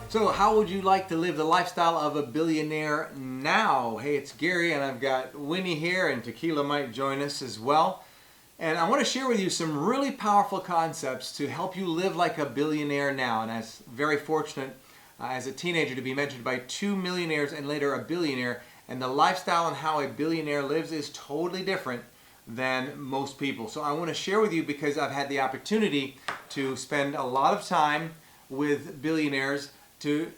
So how would you like to live the lifestyle of a billionaire now? Hey, it's Gary and I've got Winnie here, and Tequila might join us as well. And I want to share with you some really powerful concepts to help you live like a billionaire now. And I was very fortunate as a teenager to be mentored by two millionaires and later a billionaire. And the lifestyle and how a billionaire lives is totally different than most people. So I want to share with you because I've had the opportunity to spend a lot of time with billionaires to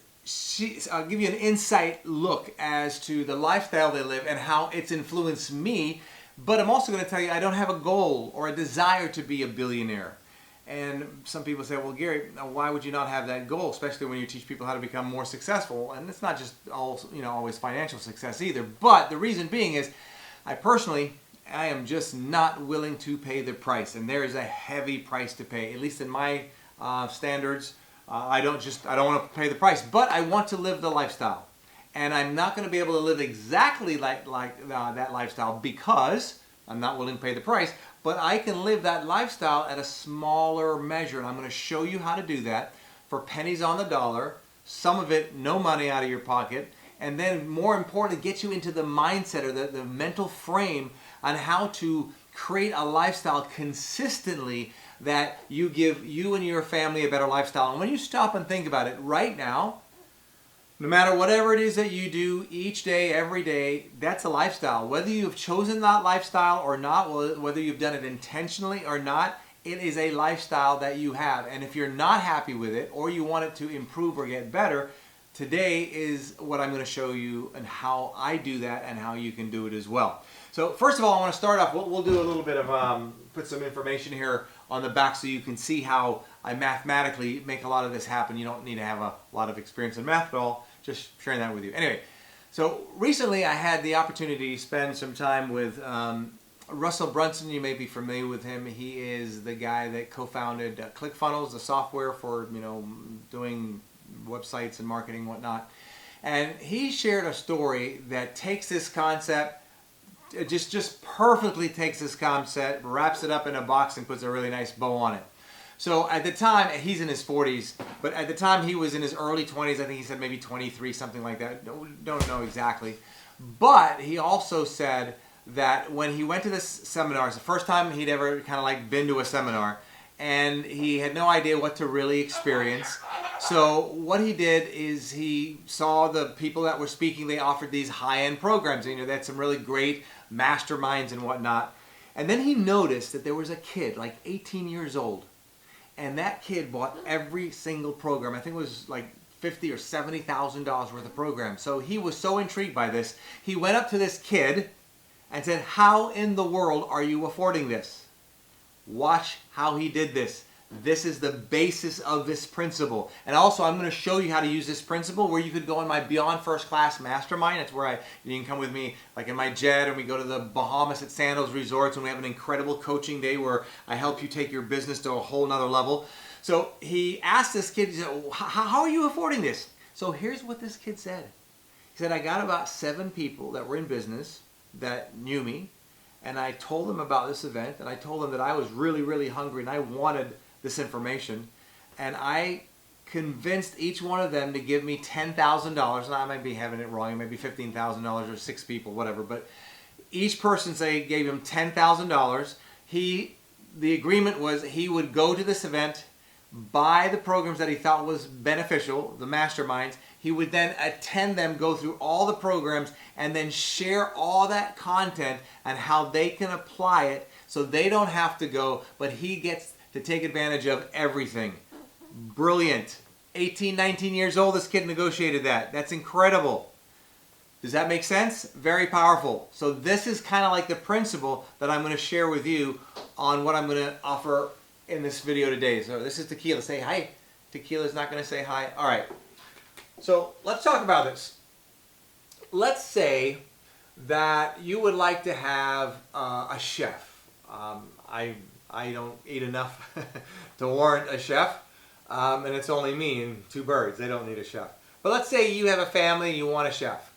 I'll give you an insight look as to the lifestyle they live and how it's influenced me. But I'm also going to tell you I don't have a goal or a desire to be a billionaire. And some people say, well, Gary, why would you not have that goal, especially when you teach people how to become more successful? And it's not just always financial success either. But the reason being is I am just not willing to pay the price. And there is a heavy price to pay, at least in my standards. I don't want to pay the price, but I want to live the lifestyle. And I'm not going to be able to live exactly like that lifestyle because I'm not willing to pay the price, but I can live that lifestyle at a smaller measure. And I'm going to show you how to do that for pennies on the dollar, some of it no money out of your pocket, and then more importantly, get you into the mindset or the mental frame on how to create a lifestyle consistently that you give you and your family a better lifestyle. And when you stop and think about it right now, no matter whatever it is that you do each day, every day, that's a lifestyle. Whether you've chosen that lifestyle or not, whether you've done it intentionally or not, it is a lifestyle that you have. And if you're not happy with it or you want it to improve or get better, today is what I'm going to show you and how I do that and how you can do it as well. So first of all, I want to start off, we'll do a little bit of, put some information here on the back so you can see how I mathematically make a lot of this happen. You don't need to have a lot of experience in math at all, just sharing that with you. Anyway, so recently I had the opportunity to spend some time with Russell Brunson. You may be familiar with him. He is the guy that co-founded ClickFunnels, the software for doing websites and marketing and whatnot. And he shared a story that takes this concept, it just perfectly takes this concept, wraps it up in a box and puts a really nice bow on it. So at the time, he's in his 40s, but at the time he was in his early 20s. I think he said maybe 23, something like that. Don't know exactly. But he also said that when he went to this seminar, it's the first time he'd ever kind of like been to a seminar, and he had no idea what to really experience. So what he did is he saw the people that were speaking. They offered these high-end programs. They had some really great masterminds and whatnot. And then he noticed that there was a kid, like 18 years old, and that kid bought every single program. I think it was like $50,000 or $70,000 worth of programs. So he was so intrigued by this, he went up to this kid and said, "How in the world are you affording this?" Watch how he did this. This is the basis of this principle. And also I'm going to show you how to use this principle where you could go in my Beyond First Class Mastermind. That's where you can come with me like in my jet, and we go to the Bahamas at Sandals Resorts, and we have an incredible coaching day where I help you take your business to a whole nother level. So he asked this kid, he said, how are you affording this? So here's what this kid said. He said, I got about 7 people that were in business that knew me, and I told them about this event, and I told them that I was really, really hungry and I wanted this information, and I convinced each one of them to give me $10,000, and I might be having it wrong, it might be $15,000 or 6 people, whatever, but each person gave him $10,000. The agreement was he would go to this event, buy the programs that he thought was beneficial, the masterminds. He would then attend them, go through all the programs, and then share all that content and how they can apply it so they don't have to go, but he gets to take advantage of everything. Brilliant. 18, 19 years old, this kid negotiated that. That's incredible. Does that make sense? Very powerful. So this is kind of like the principle that I'm going to share with you on what I'm going to offer in this video today. So this is Tequila. Say hi. Tequila's not going to say hi. All right. So let's talk about this. Let's say that you would like to have a chef. I don't eat enough to warrant a chef, and it's only me and 2 birds. They don't need a chef. But let's say you have a family and you want a chef.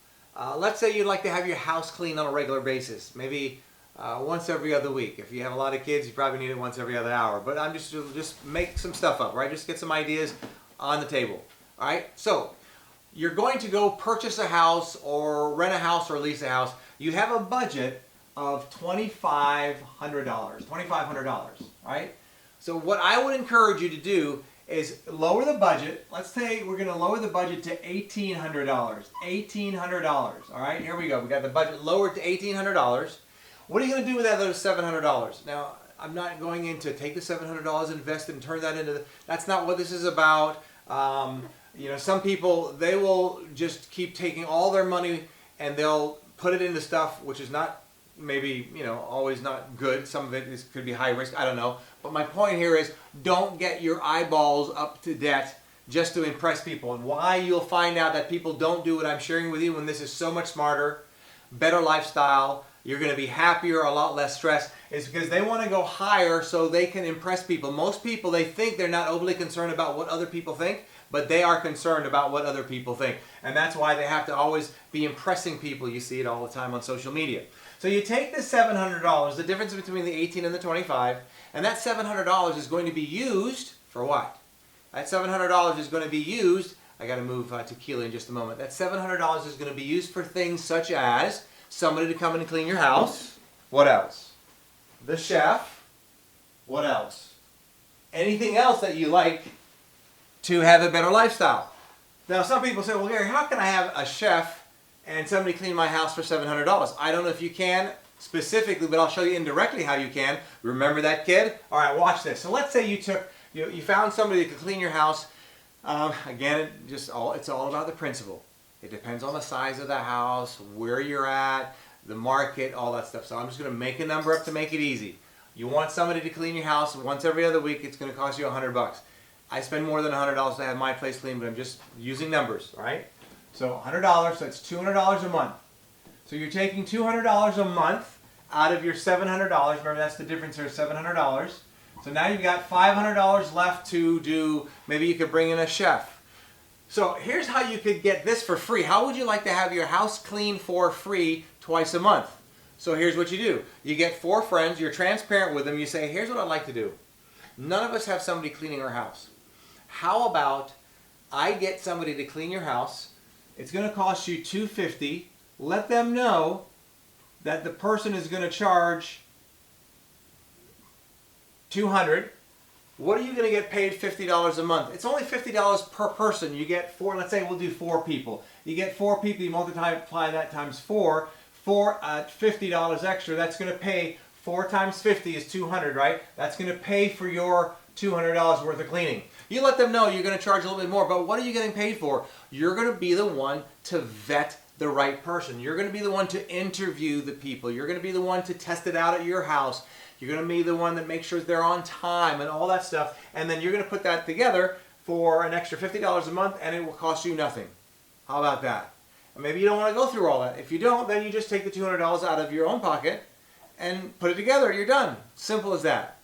Let's say you'd like to have your house cleaned on a regular basis, maybe once every other week. If you have a lot of kids, you probably need it once every other hour. But I'm just make some stuff up, right? Just get some ideas on the table. All right, so you're going to go purchase a house or rent a house or lease a house. You have a budget of $2,500, right? So what I would encourage you to do is lower the budget. Let's say we're going to lower the budget to $1,800. $1,800. All right, here we go. We got the budget lowered to $1,800. What are you going to do with that other $700? Now, I'm not going into take the $700, invest it, and turn that into. That's not what this is about. You know, some people, they will just keep taking all their money and they'll put it into stuff which is not maybe, you know, always not good. Some of it could be high risk. I don't know. But my point here is don't get your eyeballs up to debt just to impress people. And why you'll find out that people don't do what I'm sharing with you when this is so much smarter, better lifestyle, you're going to be happier, a lot less stressed, is because they want to go higher so they can impress people. Most people, they think they're not overly concerned about what other people think, but they are concerned about what other people think. And that's why they have to always be impressing people. You see it all the time on social media. So you take the $700, the difference between the 18 and the 25, and that $700 is going to be used for what? That $700 is going to be used, I got to move tequila in just a moment. That $700 is going to be used for things such as somebody to come in and clean your house. What else? The chef. What else? Anything else that you like to have a better lifestyle. Now some people say, well Gary, how can I have a chef and somebody clean my house for $700? I don't know if you can specifically, but I'll show you indirectly how you can. Remember that kid? All right, watch this. So let's say you found somebody that could clean your house. Again, it's all about the principle. It depends on the size of the house, where you're at, the market, all that stuff. So I'm just going to make a number up to make it easy. You want somebody to clean your house once every other week, it's going to cost you $100. I spend more than $100 to have my place clean, but I'm just using numbers, all right? So $100, so that's $200 a month. So you're taking $200 a month out of your $700. Remember, that's the difference here, $700. So now you've got $500 left to do, maybe you could bring in a chef. So here's how you could get this for free. How would you like to have your house clean for free twice a month? So here's what you do. You get 4 friends, you're transparent with them, you say, here's what I'd like to do. None of us have somebody cleaning our house. How about I get somebody to clean your house? It's going to cost you $250. Let them know that the person is going to charge $200. What are you going to get paid $50 a month? It's only $50 per person. You get 4, let's say we'll do 4 people. You get 4 people, you multiply that times 4 for $50 extra. That's going to pay 4 times 50 is 200, right? That's going to pay for your $200 worth of cleaning. You let them know you're going to charge a little bit more, but what are you getting paid for? You're going to be the one to vet the right person. You're going to be the one to interview the people. You're going to be the one to test it out at your house. You're going to be the one that makes sure they're on time and all that stuff. And then you're going to put that together for an extra $50 a month and it will cost you nothing. How about that? And maybe you don't want to go through all that. If you don't, then you just take the $200 out of your own pocket and put it together. You're done. Simple as that.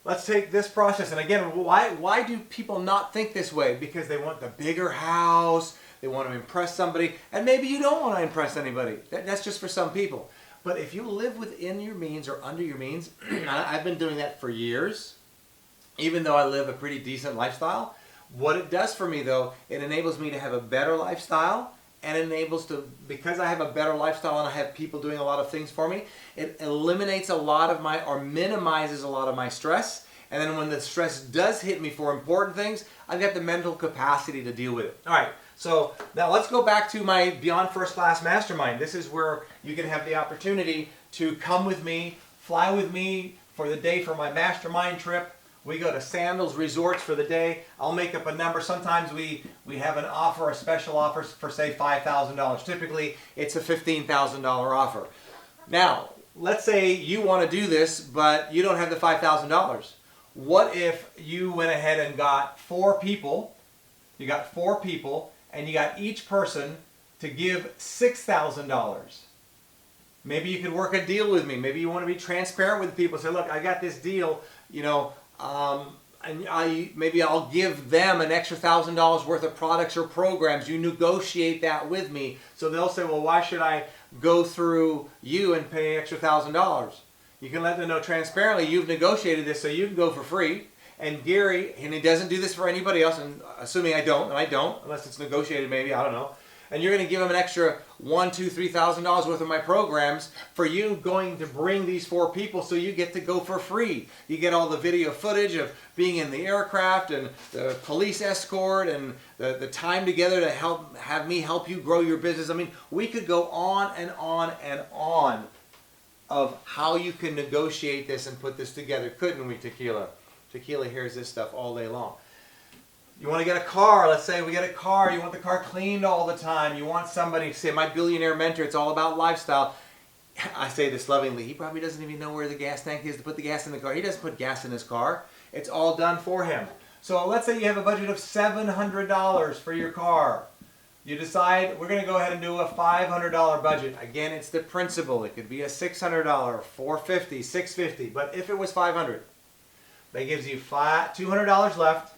Let's take this process. And again, why do people not think this way? Because they want the bigger house. They want to impress somebody. And maybe you don't want to impress anybody. That's just for some people. But if you live within your means or under your means, I've been doing that for years, even though I live a pretty decent lifestyle. What it does for me, though, it enables me to have a better lifestyle, and enables to, because I have a better lifestyle and I have people doing a lot of things for me, it eliminates a lot of my, or minimizes a lot of my stress. And then when the stress does hit me for important things, I've got the mental capacity to deal with it. All right. So now let's go back to my Beyond First Class Mastermind. This is where you can have the opportunity to come with me, fly with me for the day for my mastermind trip. We go to Sandals Resorts for the day. I'll make up a number. Sometimes we have an offer, a special offer for say $5,000. Typically it's a $15,000 offer. Now, let's say you want to do this, but you don't have the $5,000. What if you went ahead and got 4 people, you got 4 people, and you got each person to give $6,000. Maybe you could work a deal with me. Maybe you want to be transparent with people. Say, look, I got this deal, you know, and maybe I'll give them an extra $1,000 worth of products or programs. You negotiate that with me. So they'll say, well, why should I go through you and pay extra $1,000? You can let them know transparently you've negotiated this so you can go for free. And Gary, and he doesn't do this for anybody else, and assuming I don't, and I don't, unless it's negotiated maybe, I don't know. And you're going to give him an extra $1,000, $2,000, $3,000 worth of my programs for you going to bring these 4 people, so you get to go for free. You get all the video footage of being in the aircraft and the police escort and the time together to have me help you grow your business. I mean, we could go on and on and on of how you can negotiate this and put this together, couldn't we, Tequila? Tequila hears this stuff all day long. You want to get a car. Let's say we get a car. You want the car cleaned all the time. You want somebody, say my billionaire mentor, it's all about lifestyle. I say this lovingly. He probably doesn't even know where the gas tank is to put the gas in the car. He doesn't put gas in his car. It's all done for him. So let's say you have a budget of $700 for your car. You decide we're going to go ahead and do a $500 budget. Again, it's the principle. It could be a $600, $450, $650. But if it was $500, that gives you $200 left.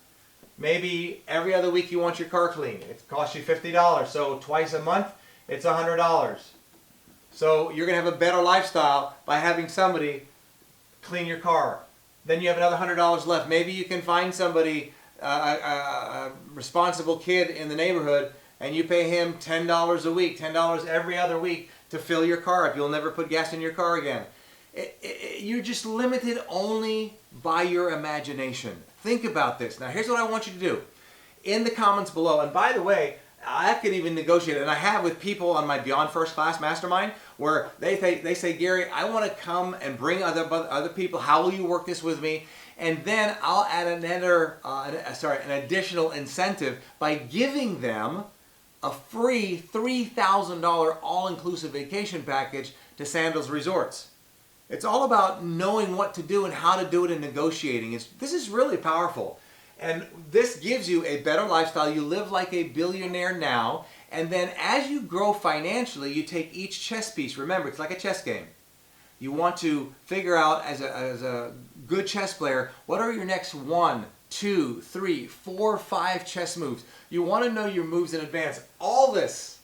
Maybe every other week you want your car cleaned. It costs you $50. So twice a month, it's $100. So you're going to have a better lifestyle by having somebody clean your car. Then you have another $100 left. Maybe you can find somebody, a responsible kid in the neighborhood, and you pay him $10 a week, $10 every other week to fill your car up. You'll never put gas in your car again. You're just limited only by your imagination. Think about this. Now, here's what I want you to do. In the comments below, and by the way, I could even negotiate, and I have with people on my Beyond First Class Mastermind, where they say, Gary, I want to come and bring other people. How will you work this with me? And then I'll add an additional incentive by giving them a free $3,000 all-inclusive vacation package to Sandals Resorts. It's all about knowing what to do and how to do it and negotiating. This is really powerful. And this gives you a better lifestyle. You live like a billionaire now. And then as you grow financially, you take each chess piece. Remember, it's like a chess game. You want to figure out, as a good chess player, what are your next 1, 2, 3, 4, 5 chess moves. You want to know your moves in advance. All this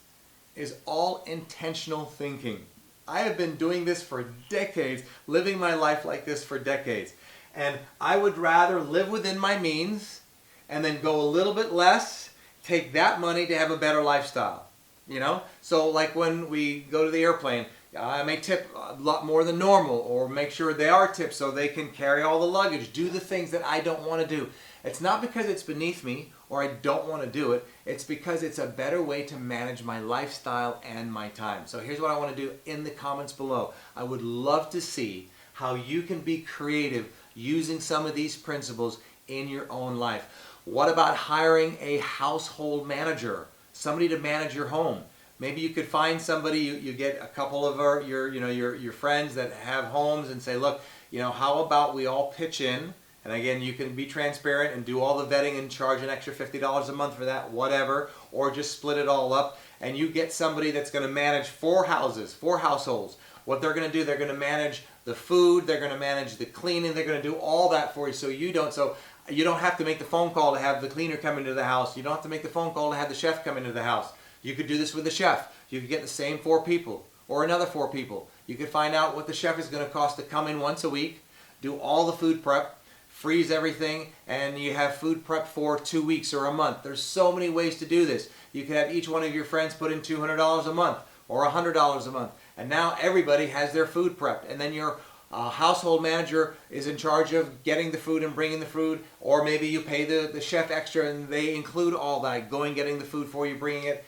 is all intentional thinking. I have been doing this for decades, living my life like this for decades. And I would rather live within my means and then go a little bit less, take that money to have a better lifestyle. You know? So like when we go to the airplane, I may tip a lot more than normal, or make sure they are tipped so they can carry all the luggage, do the things that I don't want to do. It's not because it's beneath me or I don't want to do it. It's because it's a better way to manage my lifestyle and my time. So here's what I want to do in the comments below. I would love to see how you can be creative using some of these principles in your own life. What about hiring a household manager, somebody to manage your home? Maybe you could find somebody, you get a couple of your friends that have homes and say, look, how about we all pitch in? And again, you can be transparent and do all the vetting and charge an extra $50 a month for that, whatever, or just split it all up. And you get somebody that's going to manage 4 houses, 4 households. What they're going to do, they're going to manage the food, they're going to manage the cleaning, they're going to do all that for you, so you don't have to make the phone call to have the cleaner come into the house. You don't have to make the phone call to have the chef come into the house. You could do this with the chef. You could get the same 4 people or another 4 people. You could find out what the chef is going to cost to come in once a week, do all the food prep, freeze everything, and you have food prep for 2 weeks or a month. There's so many ways to do this. You could have each one of your friends put in $200 a month or $100 a month. And now everybody has their food prepped. And then your household manager is in charge of getting the food and bringing the food. Or maybe you pay the chef extra and they include all that, going, getting the food for you, bringing it.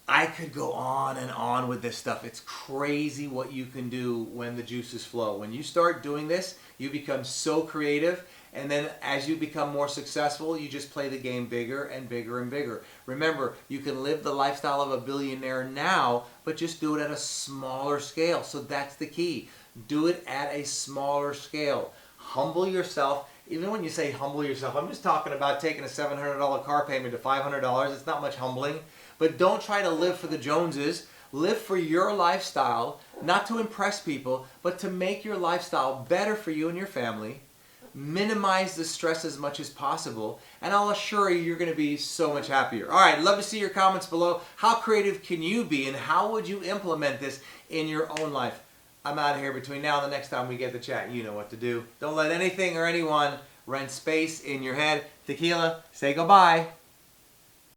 I could go on and on with this stuff. It's crazy what you can do when the juices flow. When you start doing this, you become so creative, and then as you become more successful, you just play the game bigger and bigger and bigger. Remember, you can live the lifestyle of a billionaire now, but just do it at a smaller scale. So that's the key. Do it at a smaller scale. Humble yourself. Even when you say humble yourself, I'm just talking about taking a $700 car payment to $500. It's not much humbling. But don't try to live for the Joneses. Live for your lifestyle, not to impress people, but to make your lifestyle better for you and your family. Minimize the stress as much as possible, and I'll assure you, you're going to be so much happier. All right, love to see your comments below. How creative can you be, and how would you implement this in your own life? I'm out of here. Between now and the next time we get to chat, you know what to do. Don't let anything or anyone rent space in your head. Tequila, say goodbye.